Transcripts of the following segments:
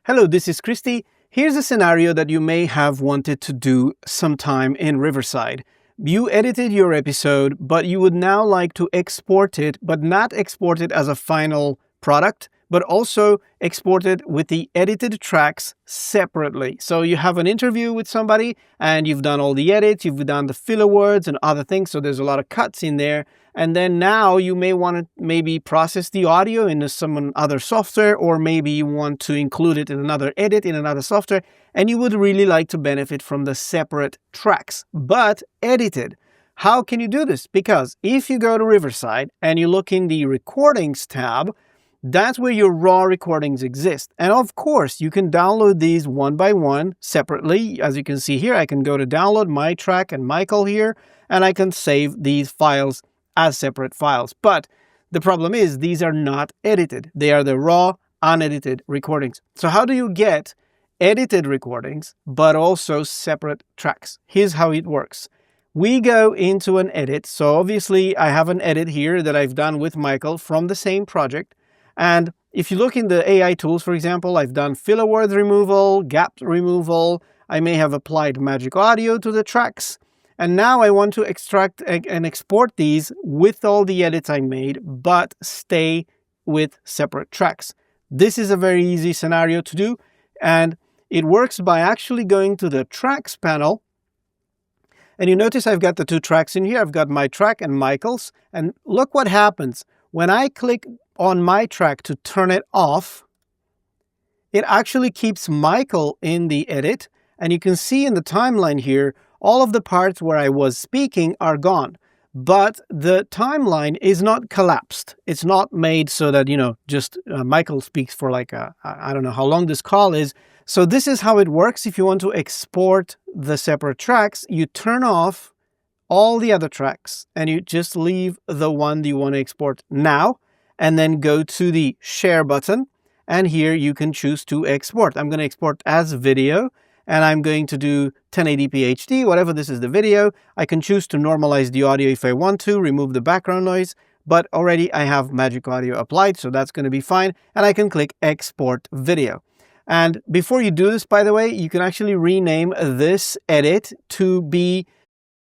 Hello, this is Christy. Here's a scenario that you may have wanted to do sometime in Riverside. You edited your episode, but you would now like to export it, but not export it as a final product, but also export it with the edited tracks separately. So you have an interview with somebody and you've done all the edits, you've done the filler words and other things, so there's a lot of cuts in there. And then now you may want to maybe process the audio in some other software, or maybe you want to include it in another edit in another software, and you would really like to benefit from the separate tracks, but edited. How can you do this? Because if you go to Riverside and you look in the Recordings tab, that's where your raw recordings exist. And of course, you can download these one by one separately. As you can see here, I can go to download my track and Michael here, and I can save these files as separate files. But the problem is these are not edited. They are the raw, unedited recordings. So how do you get edited recordings, but also separate tracks? Here's how it works. We go into an edit. So obviously I have an edit here that I've done with Michael from the same project. And if you look in the AI tools, for example, I've done filler words removal, gap removal. I may have applied magic audio to the tracks. And now I want to extract and export these with all the edits I made, but stay with separate tracks. This is a very easy scenario to do, and it works by actually going to the tracks panel. And you notice I've got the two tracks in here. I've got my track and Michael's. And look what happens. When I click on my track to turn it off, it actually keeps Michael in the edit. And you can see in the timeline here, all of the parts where I was speaking are gone, but the timeline is not collapsed. It's not made so that, just Michael speaks for like, I don't know how long this call is. So this is how it works. If you want to export the separate tracks, you turn off all the other tracks and you just leave the one that you want to export now, and then go to the share button. And here you can choose to export. I'm going to export as video. And I'm going to do 1080p HD, whatever, this is the video. I can choose to normalize the audio if I want to, remove the background noise, but already I have Magic Audio applied, so that's going to be fine. And I can click Export Video. And before you do this, by the way, you can actually rename this edit to be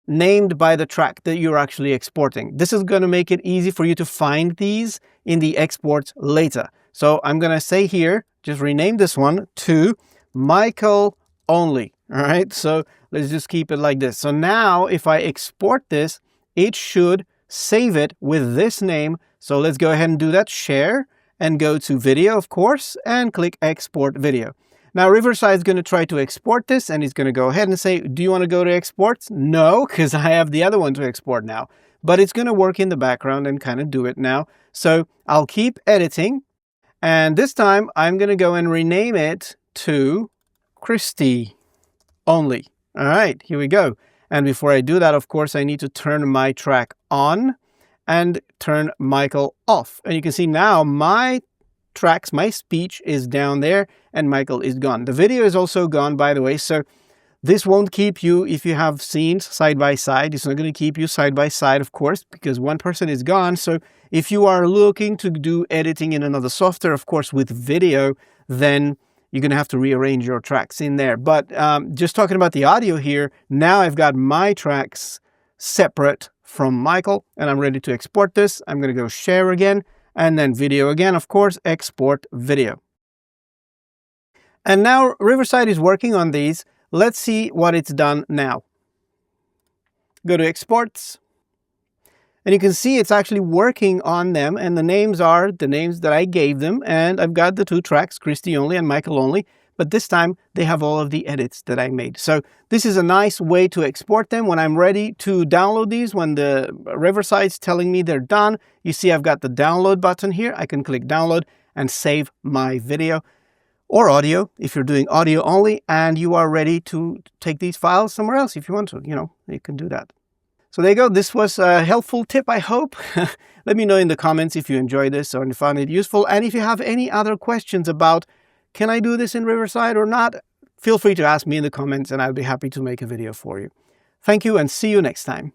named by the track that you're actually exporting. This is going to make it easy for you to find these in the exports later. So I'm going to say here, just rename this one to Michael only. All right, so let's just keep it like this. So now if I export this, it should save it with this name. So let's go ahead and do that. Share and go to video, of course, and click export video. Now Riverside is going to try to export this, and it's going to go ahead and say, do you want to go to exports? No, because I have the other one to export now, but it's going to work in the background and kind of do it now. So I'll keep editing, and this time I'm going to go and rename it to Christy only. All right, here we go. And before I do that, of course, I need to turn my track on and turn Michael off. And you can see now my tracks, my speech is down there and Michael is gone. The video is also gone, by the way. So this won't keep you, if you have scenes side by side, it's not going to keep you side by side, of course, because one person is gone. So if you are looking to do editing in another software, of course, with video, then you're going to have to rearrange your tracks in there. But just talking about the audio here, now I've got my tracks separate from Michael, and I'm ready to export this. I'm going to go share again, and then video again, of course, export video. And now Riverside is working on these. Let's see what it's done now. Go to exports. And you can see it's actually working on them, and the names are the names that I gave them, and I've got the two tracks, Christy only and Michael only, but this time they have all of the edits that I made. So this is a nice way to export them. When I'm ready to download these, when the Riverside's telling me they're done, you see I've got the download button here. I can click download and save my video or audio if you're doing audio only, and you are ready to take these files somewhere else if you want to, you can do that. So there you go. This was a helpful tip, I hope. Let me know in the comments if you enjoyed this or found it useful. And if you have any other questions about, can I do this in Riverside or not? Feel free to ask me in the comments and I'll be happy to make a video for you. Thank you and see you next time.